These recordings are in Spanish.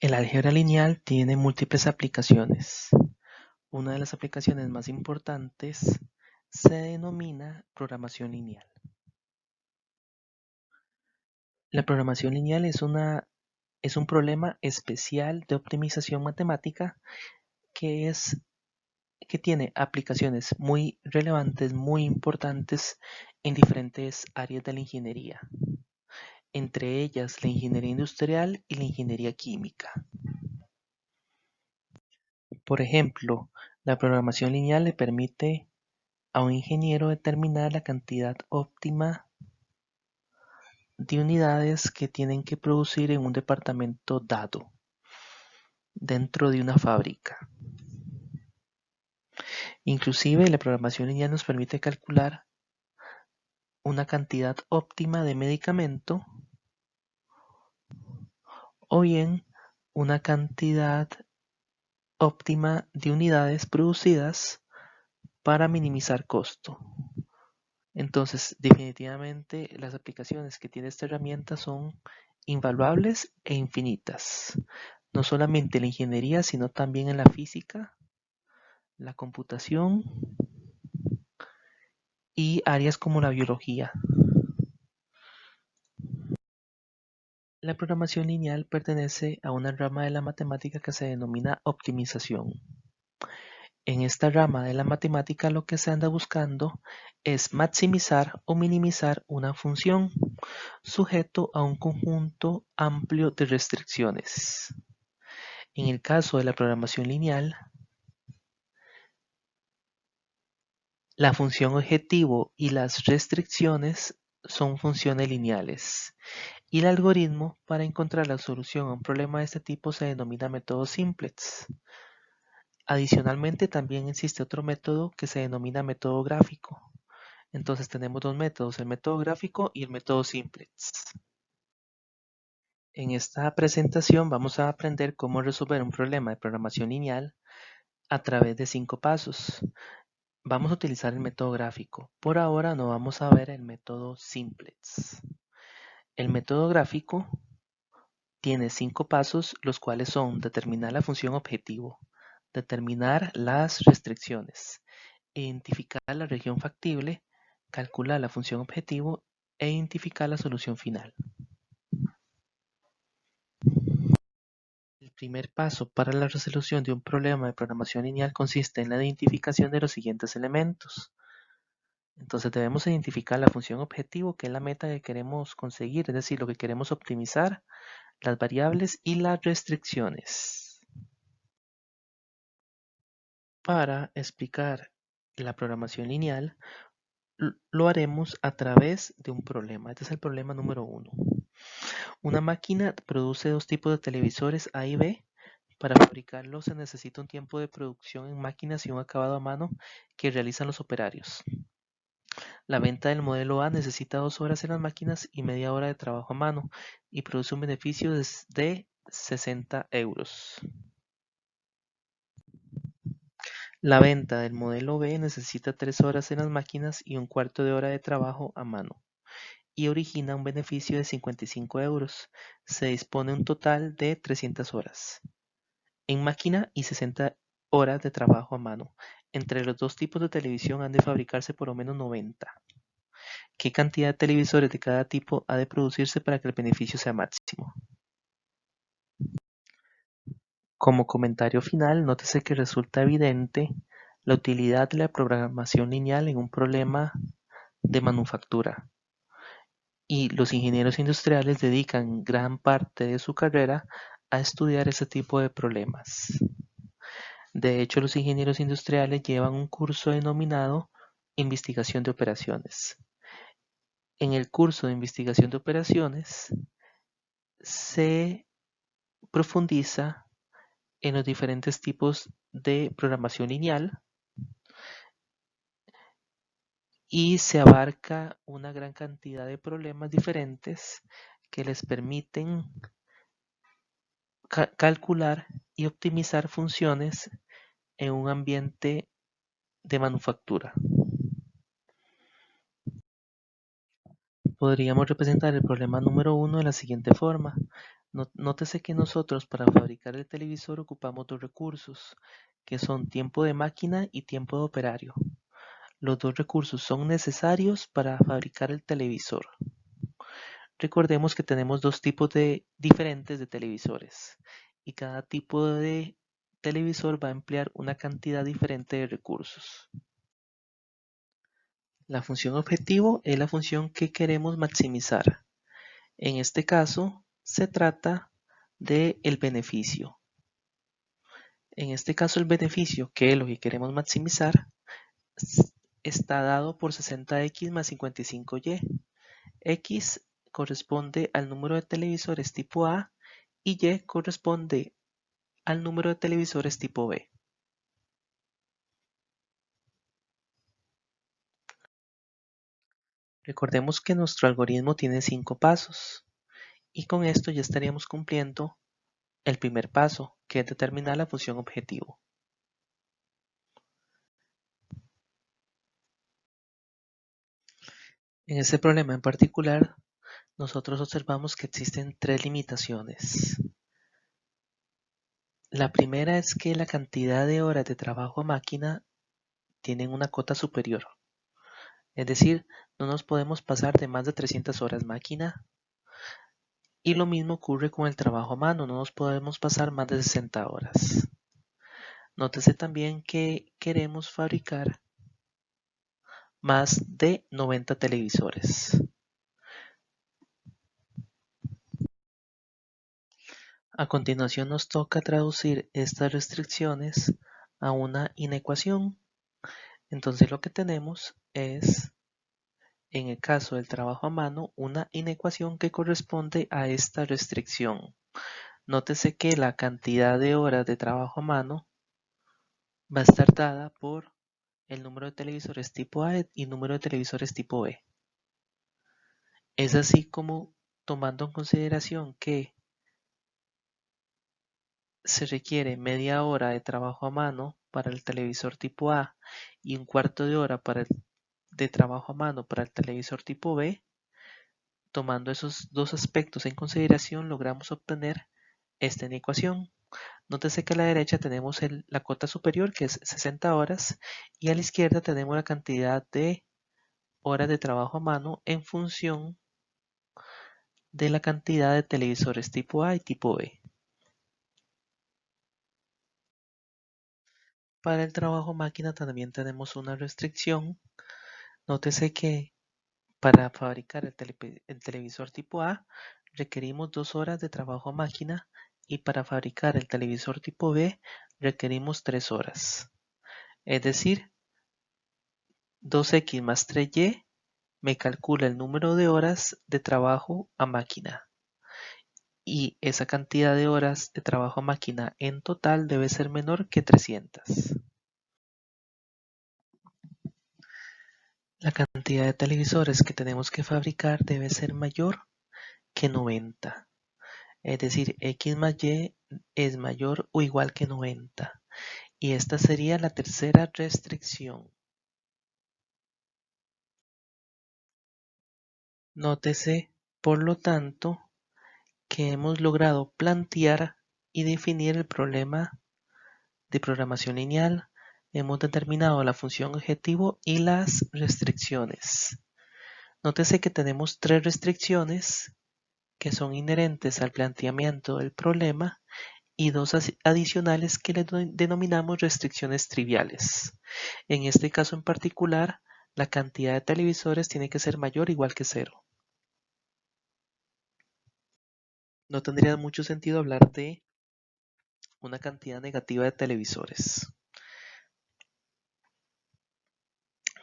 El álgebra lineal tiene múltiples aplicaciones. Una de las aplicaciones más importantes se denomina programación lineal. La programación lineal es un problema especial de optimización matemática que tiene aplicaciones muy relevantes, muy importantes en diferentes áreas de la ingeniería, entre ellas la ingeniería industrial y la ingeniería química. Por ejemplo, la programación lineal le permite a un ingeniero determinar la cantidad óptima de unidades que tienen que producir en un departamento dado dentro de una fábrica. Inclusive la programación lineal nos permite calcular una cantidad óptima de medicamento o bien una cantidad óptima de unidades producidas para minimizar costo. Entonces, definitivamente las aplicaciones que tiene esta herramienta son invaluables e infinitas, no solamente en la ingeniería, sino también en la física, la computación y áreas como la biología. La programación lineal pertenece a una rama de la matemática que se denomina optimización. En esta rama de la matemática lo que se anda buscando es maximizar o minimizar una función sujeto a un conjunto amplio de restricciones. En el caso de la programación lineal, la función objetivo y las restricciones son funciones lineales, y el algoritmo para encontrar la solución a un problema de este tipo se denomina método simplex. Adicionalmente, también existe otro método que se denomina método gráfico. Entonces tenemos dos métodos, el método gráfico y el método simplex. En esta presentación vamos a aprender cómo resolver un problema de programación lineal a través de 5 pasos. Vamos a utilizar el método gráfico. Por ahora no vamos a ver el método simplex. El método gráfico tiene 5 pasos, los cuales son determinar la función objetivo, determinar las restricciones, identificar la región factible, calcular la función objetivo e identificar la solución final. El primer paso para la resolución de un problema de programación lineal consiste en la identificación de los siguientes elementos. Entonces debemos identificar la función objetivo, que es la meta que queremos conseguir, es decir, lo que queremos optimizar, las variables y las restricciones. Para explicar la programación lineal, lo haremos a través de un problema. Este es el problema número 1. Una máquina produce dos tipos de televisores A y B. Para fabricarlos se necesita un tiempo de producción en máquinas y un acabado a mano que realizan los operarios. La venta del modelo A necesita 2 horas en las máquinas y media hora de trabajo a mano y produce un beneficio de 60 euros. La venta del modelo B necesita 3 horas en las máquinas y un cuarto de hora de trabajo a mano y origina un beneficio de 55 euros. Se dispone un total de 300 horas en máquina y 60 horas de trabajo a mano. Entre los dos tipos de televisión han de fabricarse por lo menos 90. ¿Qué cantidad de televisores de cada tipo ha de producirse para que el beneficio sea máximo? Como comentario final, nótese que resulta evidente la utilidad de la programación lineal en un problema de manufactura. Y los ingenieros industriales dedican gran parte de su carrera a estudiar ese tipo de problemas. De hecho, los ingenieros industriales llevan un curso denominado Investigación de Operaciones. En el curso de Investigación de Operaciones se profundiza en los diferentes tipos de programación lineal y se abarca una gran cantidad de problemas diferentes que les permiten calcular y optimizar funciones en un ambiente de manufactura. Podríamos representar el problema número 1 de la siguiente forma. Nótese que nosotros para fabricar el televisor ocupamos dos recursos, que son tiempo de máquina y tiempo de operario. Los dos recursos son necesarios para fabricar el televisor. Recordemos que tenemos dos tipos diferentes de televisores y cada tipo de televisor va a emplear una cantidad diferente de recursos. La función objetivo es la función que queremos maximizar. En este caso, se trata del beneficio. En este caso, el beneficio, que es lo que queremos maximizar, está dado por 60x más 55y. X corresponde al número de televisores tipo A y Y corresponde al número de televisores tipo B. Recordemos que nuestro algoritmo tiene 5 pasos y con esto ya estaríamos cumpliendo el primer paso, que es determinar la función objetivo. En este problema en particular, nosotros observamos que existen tres limitaciones. La primera es que la cantidad de horas de trabajo a máquina tienen una cota superior. Es decir, no nos podemos pasar de más de 300 horas máquina. Y lo mismo ocurre con el trabajo a mano, no nos podemos pasar más de 60 horas. Nótese también que queremos fabricar más de 90 televisores. A continuación nos toca traducir estas restricciones a una inecuación. Entonces lo que tenemos es, en el caso del trabajo a mano, una inecuación que corresponde a esta restricción. Nótese que la cantidad de horas de trabajo a mano va a estar dada por el número de televisores tipo A y número de televisores tipo B. Es así como, tomando en consideración que se requiere media hora de trabajo a mano para el televisor tipo A y un cuarto de hora de trabajo a mano para el televisor tipo B, tomando esos dos aspectos en consideración logramos obtener esta ecuación. Nótese que a la derecha tenemos la cota superior, que es 60 horas, y a la izquierda tenemos la cantidad de horas de trabajo a mano en función de la cantidad de televisores tipo A y tipo B. Para el trabajo máquina también tenemos una restricción. Nótese que para fabricar el televisor tipo A requerimos 2 horas de trabajo a máquina y para fabricar el televisor tipo B requerimos 3 horas. Es decir, 2x más 3y me calcula el número de horas de trabajo a máquina. Y esa cantidad de horas de trabajo a máquina en total debe ser menor que 300. La cantidad de televisores que tenemos que fabricar debe ser mayor que 90. Es decir, X más Y es mayor o igual que 90. Y esta sería la tercera restricción. Nótese, por lo tanto, que hemos logrado plantear y definir el problema de programación lineal. Hemos determinado la función objetivo y las restricciones. Nótese que tenemos tres restricciones que son inherentes al planteamiento del problema y dos adicionales que le denominamos restricciones triviales. En este caso en particular, la cantidad de televisores tiene que ser mayor o igual que 0. No tendría mucho sentido hablar de una cantidad negativa de televisores.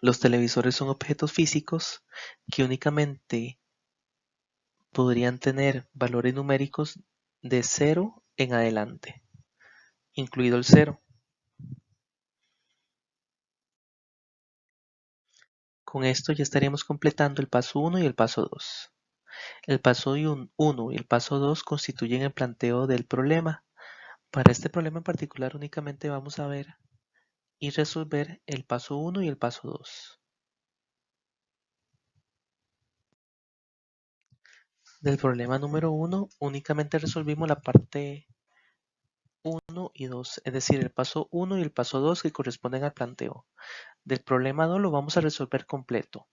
Los televisores son objetos físicos que únicamente podrían tener valores numéricos de 0 en adelante, incluido el 0. Con esto ya estaríamos completando el paso 1 y el paso 2. El paso 1 y el paso 2 constituyen el planteo del problema. Para este problema en particular únicamente vamos a ver y resolver el paso 1 y el paso 2. Del problema número 1 únicamente resolvimos la parte 1 y 2, es decir, el paso 1 y el paso 2 que corresponden al planteo. Del problema 2 lo vamos a resolver completo.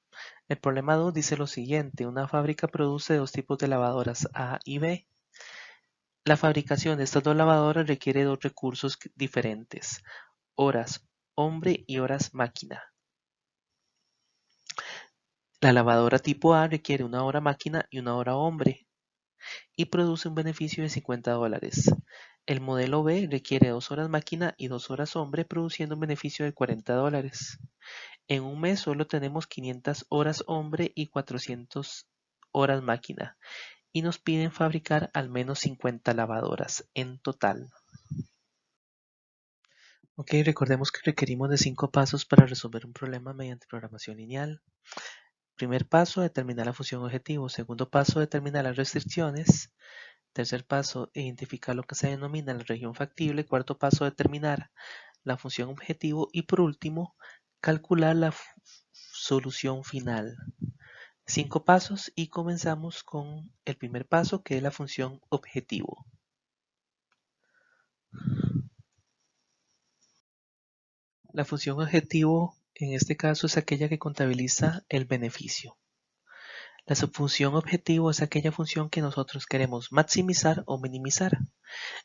El problema 2 dice lo siguiente: una fábrica produce dos tipos de lavadoras A y B. La fabricación de estas dos lavadoras requiere dos recursos diferentes: horas hombre y horas máquina. La lavadora tipo A requiere una hora máquina y una hora hombre y produce un beneficio de $50. El modelo B requiere 2 horas máquina y 2 horas hombre, produciendo un beneficio de $40. En un mes solo tenemos 500 horas hombre y 400 horas máquina y nos piden fabricar al menos 50 lavadoras en total. Ok, recordemos que requerimos de 5 pasos para resolver un problema mediante programación lineal. Primer paso, determinar la función objetivo. Segundo paso, determinar las restricciones. Tercer paso, identificar lo que se denomina la región factible. Cuarto paso, determinar la función objetivo. Y por último, calcular la solución final. 5 pasos y comenzamos con el primer paso, que es la función objetivo. La función objetivo en este caso es aquella que contabiliza el beneficio. La subfunción objetivo es aquella función que nosotros queremos maximizar o minimizar.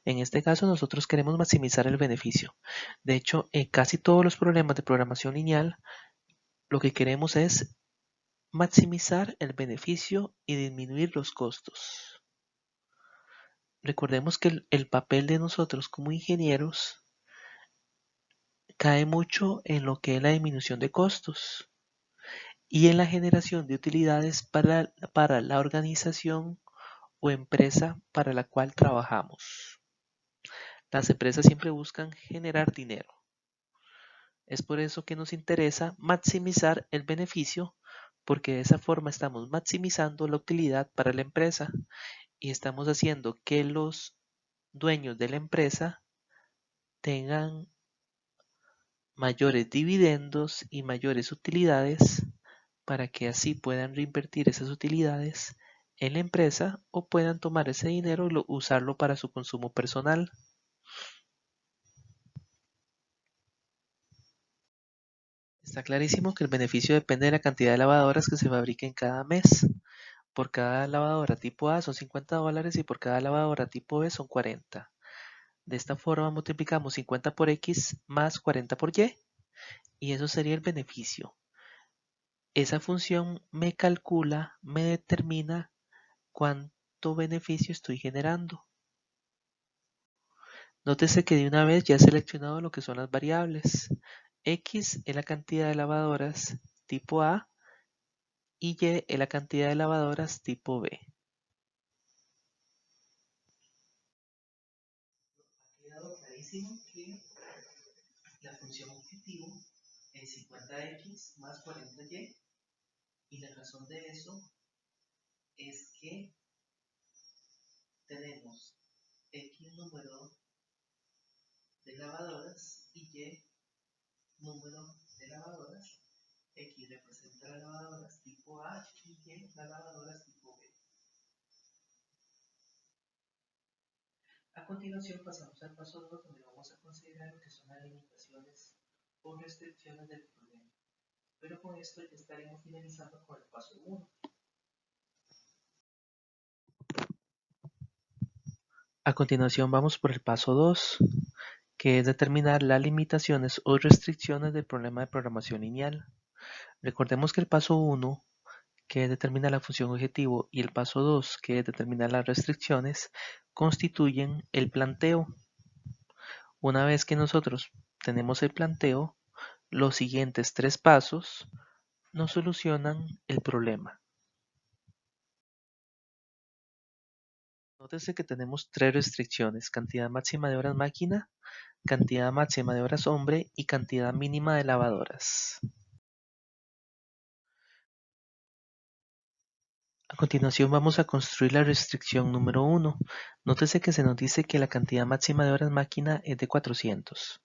En este caso nosotros queremos maximizar el beneficio. De hecho, en casi todos los problemas de programación lineal, lo que queremos es maximizar el beneficio y disminuir los costos. Recordemos que el papel de nosotros como ingenieros cae mucho en lo que es la disminución de costos y en la generación de utilidades para la organización o empresa para la cual trabajamos. Las empresas siempre buscan generar dinero. Es por eso que nos interesa maximizar el beneficio, porque de esa forma estamos maximizando la utilidad para la empresa y estamos haciendo que los dueños de la empresa tengan mayores dividendos y mayores utilidades para que así puedan reinvertir esas utilidades en la empresa o puedan tomar ese dinero y usarlo para su consumo personal. Está clarísimo que el beneficio depende de la cantidad de lavadoras que se fabriquen cada mes. Por cada lavadora tipo A son $50 y por cada lavadora tipo B son 40. De esta forma multiplicamos 50 por X más 40 por y eso sería el beneficio. Esa función me calcula, me determina cuánto beneficio estoy generando. Nótese que de una vez ya he seleccionado lo que son las variables. X es la cantidad de lavadoras tipo A y Y es la cantidad de lavadoras tipo B. Ha quedado clarísimo que la función objetivo es 50x más 40y y la razón de eso es que tenemos x número de lavadoras y y número de lavadoras. X representa las lavadoras tipo A y Y las lavadoras tipo B. A continuación pasamos al paso 2, donde vamos a considerar lo que son las limitaciones o restricciones del problema. Pero con esto ya estaremos finalizando con el paso 1. A continuación vamos por el paso 2, que es determinar las limitaciones o restricciones del problema de programación lineal. Recordemos que el paso 1, que es determinar la función objetivo, y el paso 2, que es determinar las restricciones, constituyen el planteo. Una vez que nosotros tenemos el planteo, los siguientes 3 pasos nos solucionan el problema. Nótese que tenemos 3 restricciones: cantidad máxima de horas máquina, cantidad máxima de horas hombre y cantidad mínima de lavadoras. A continuación vamos a construir la restricción número 1. Nótese que se nos dice que la cantidad máxima de horas máquina es de 400.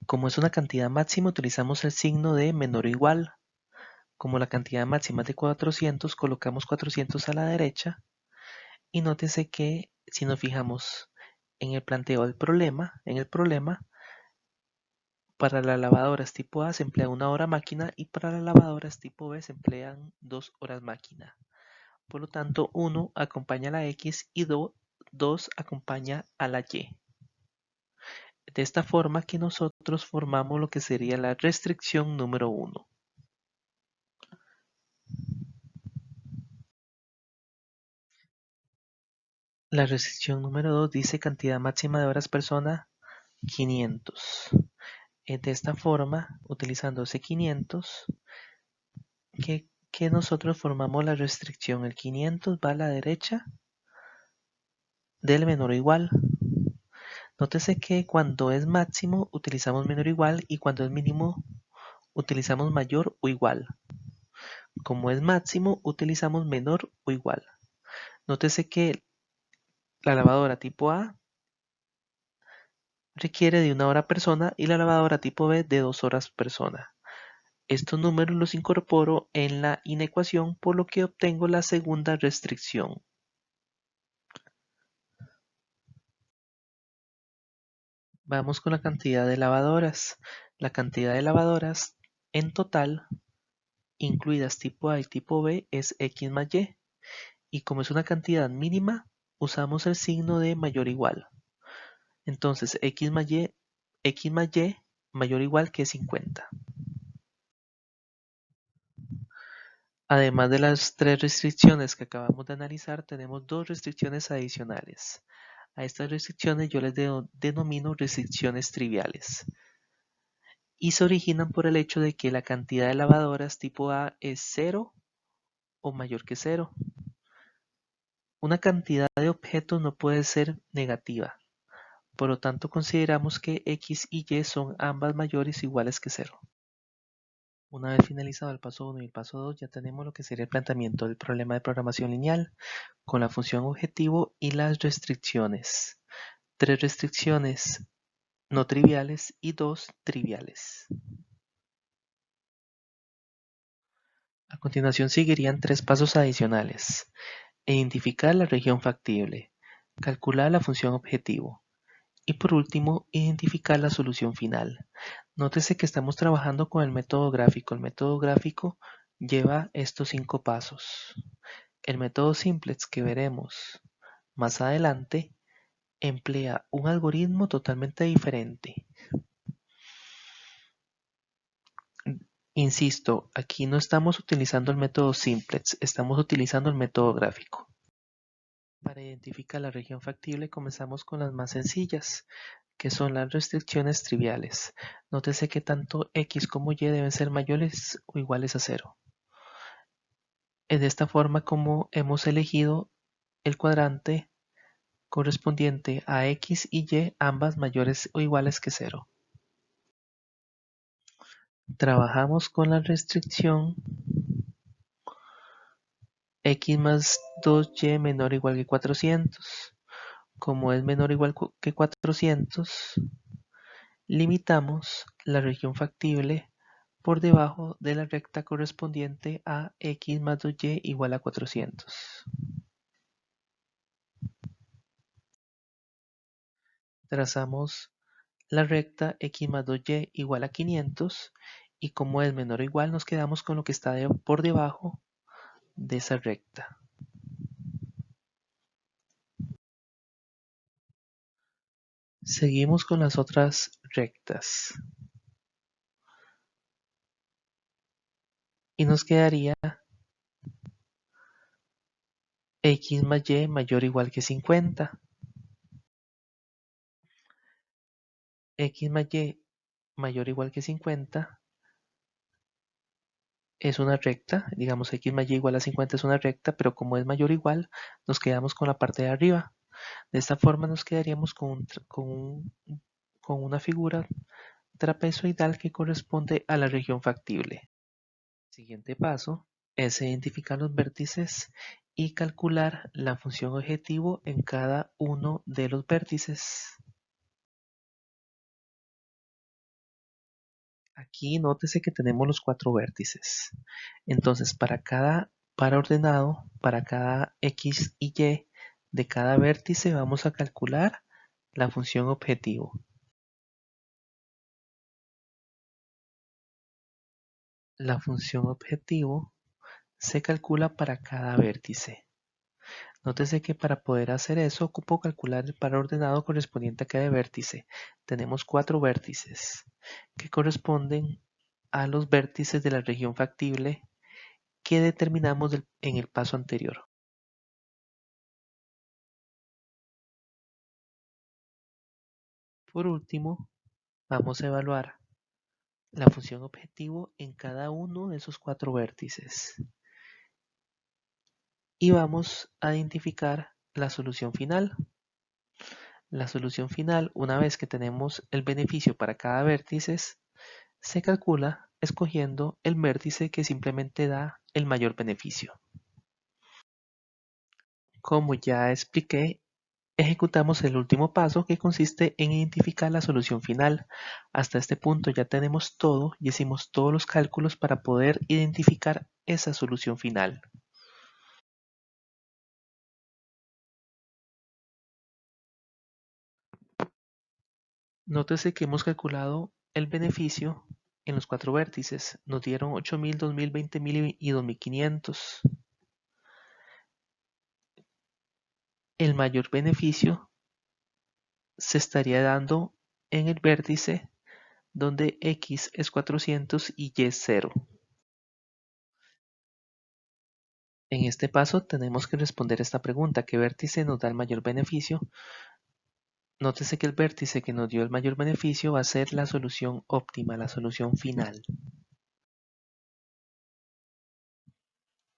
Como es una cantidad máxima, utilizamos el signo de menor o igual. Como la cantidad máxima es de 400, colocamos 400 a la derecha y nótese que si nos fijamos en el planteo del problema, para las lavadoras tipo A se emplea 1 hora máquina y para las lavadoras tipo B se emplean 2 horas máquina. Por lo tanto, 1 acompaña a la X y 2 acompaña a la Y. De esta forma que nosotros formamos lo que sería la restricción número 1. La restricción número 2 dice cantidad máxima de horas persona 500. De esta forma, utilizando ese 500, que nosotros formamos la restricción. El 500 va a la derecha del menor o igual. Nótese que cuando es máximo utilizamos menor o igual y cuando es mínimo utilizamos mayor o igual. Como es máximo utilizamos menor o igual. Nótese que la lavadora tipo A requiere de 1 hora persona y la lavadora tipo B de 2 horas persona. Estos números los incorporo en la inecuación, por lo que obtengo la segunda restricción. Vamos con la cantidad de lavadoras. La cantidad de lavadoras en total, incluidas tipo A y tipo B, es X más Y. Y como es una cantidad mínima, usamos el signo de mayor o igual. Entonces, X más Y mayor o igual que 50. Además de las 3 restricciones que acabamos de analizar, tenemos 2 restricciones adicionales. A estas restricciones yo les denomino restricciones triviales. Y se originan por el hecho de que la cantidad de lavadoras tipo A es 0 o mayor que 0. Una cantidad de objetos no puede ser negativa. Por lo tanto, consideramos que X y Y son ambas mayores o iguales que 0. Una vez finalizado el paso 1 y el paso 2, ya tenemos lo que sería el planteamiento del problema de programación lineal con la función objetivo y las restricciones. 3 restricciones no triviales y 2 triviales. A continuación seguirían 3 pasos adicionales. Identificar la región factible, calcular la función objetivo y por último, identificar la solución final. Nótese que estamos trabajando con el método gráfico. El método gráfico lleva estos 5 pasos. El método simplex que veremos más adelante emplea un algoritmo totalmente diferente. Insisto, aquí no estamos utilizando el método simplex, estamos utilizando el método gráfico. Para identificar la región factible comenzamos con las más sencillas, que son las restricciones triviales. Nótese que tanto X como Y deben ser mayores o iguales a 0. Es de esta forma como hemos elegido el cuadrante correspondiente a X y Y, ambas mayores o iguales que 0. Trabajamos con la restricción X más 2Y menor o igual que 400. Como es menor o igual que 400, limitamos la región factible por debajo de la recta correspondiente a X más 2Y igual a 400. Trazamos la recta X más 2Y igual a 500 y como es menor o igual nos quedamos con lo que está por debajo de esa recta. Seguimos con las otras rectas. Y nos quedaría X más Y mayor o igual que 50. X más Y mayor o igual que 50 es una recta, digamos X más Y igual a 50 es una recta, pero como es mayor o igual, nos quedamos con la parte de arriba. De esta forma nos quedaríamos con una figura trapezoidal que corresponde a la región factible. El siguiente paso es identificar los vértices y calcular la función objetivo en cada uno de los vértices. Aquí nótese que tenemos los 4 vértices. Entonces, para cada par ordenado, para cada x y y de cada vértice, vamos a calcular la función objetivo. La función objetivo se calcula para cada vértice. Nótese que para poder hacer eso ocupo calcular el par ordenado correspondiente a cada vértice. Tenemos 4 vértices que corresponden a los vértices de la región factible que determinamos en el paso anterior. Por último, vamos a evaluar la función objetivo en cada uno de esos 4 vértices y vamos a identificar la solución final. La solución final, una vez que tenemos el beneficio para cada vértice, se calcula escogiendo el vértice que simplemente da el mayor beneficio. Como ya expliqué, ejecutamos el último paso, que consiste en identificar la solución final. Hasta este punto ya tenemos todo y hicimos todos los cálculos para poder identificar esa solución final. Nótese que hemos calculado el beneficio en los 4 vértices. Nos dieron 8.000, 2.000, 20.000 y 2.500. El mayor beneficio se estaría dando en el vértice donde x es 400 y y es 0. En este paso tenemos que responder esta pregunta: ¿qué vértice nos da el mayor beneficio? Nótese que el vértice que nos dio el mayor beneficio va a ser la solución óptima, la solución final.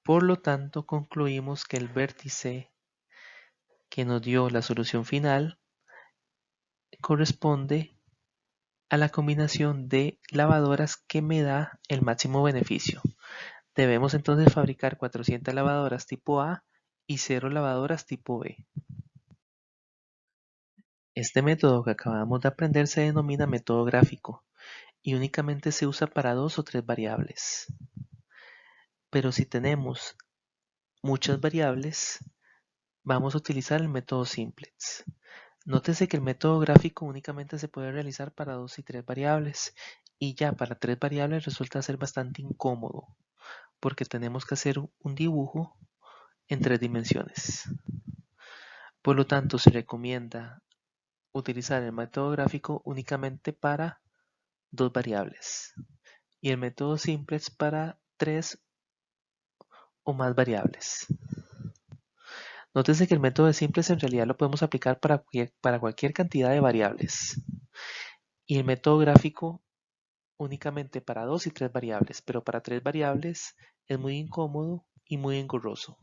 Por lo tanto, concluimos que el vértice que nos dio la solución final corresponde a la combinación de lavadoras que me da el máximo beneficio. Debemos entonces fabricar 400 lavadoras tipo A y 0 lavadoras tipo B. Este método que acabamos de aprender se denomina método gráfico y únicamente se usa para 2 o 3 variables. Pero si tenemos muchas variables, vamos a utilizar el método simplex. Nótese que el método gráfico únicamente se puede realizar para 2 y 3 variables, y ya para 3 variables resulta ser bastante incómodo, porque tenemos que hacer un dibujo en 3 dimensiones. Por lo tanto, se recomienda utilizar el método gráfico únicamente para 2 variables y el método simplex para 3 o más variables. Nótese que el método de simplex en realidad lo podemos aplicar para cualquier cantidad de variables y el método gráfico únicamente para 2 y 3 variables, pero para 3 variables es muy incómodo y muy engorroso.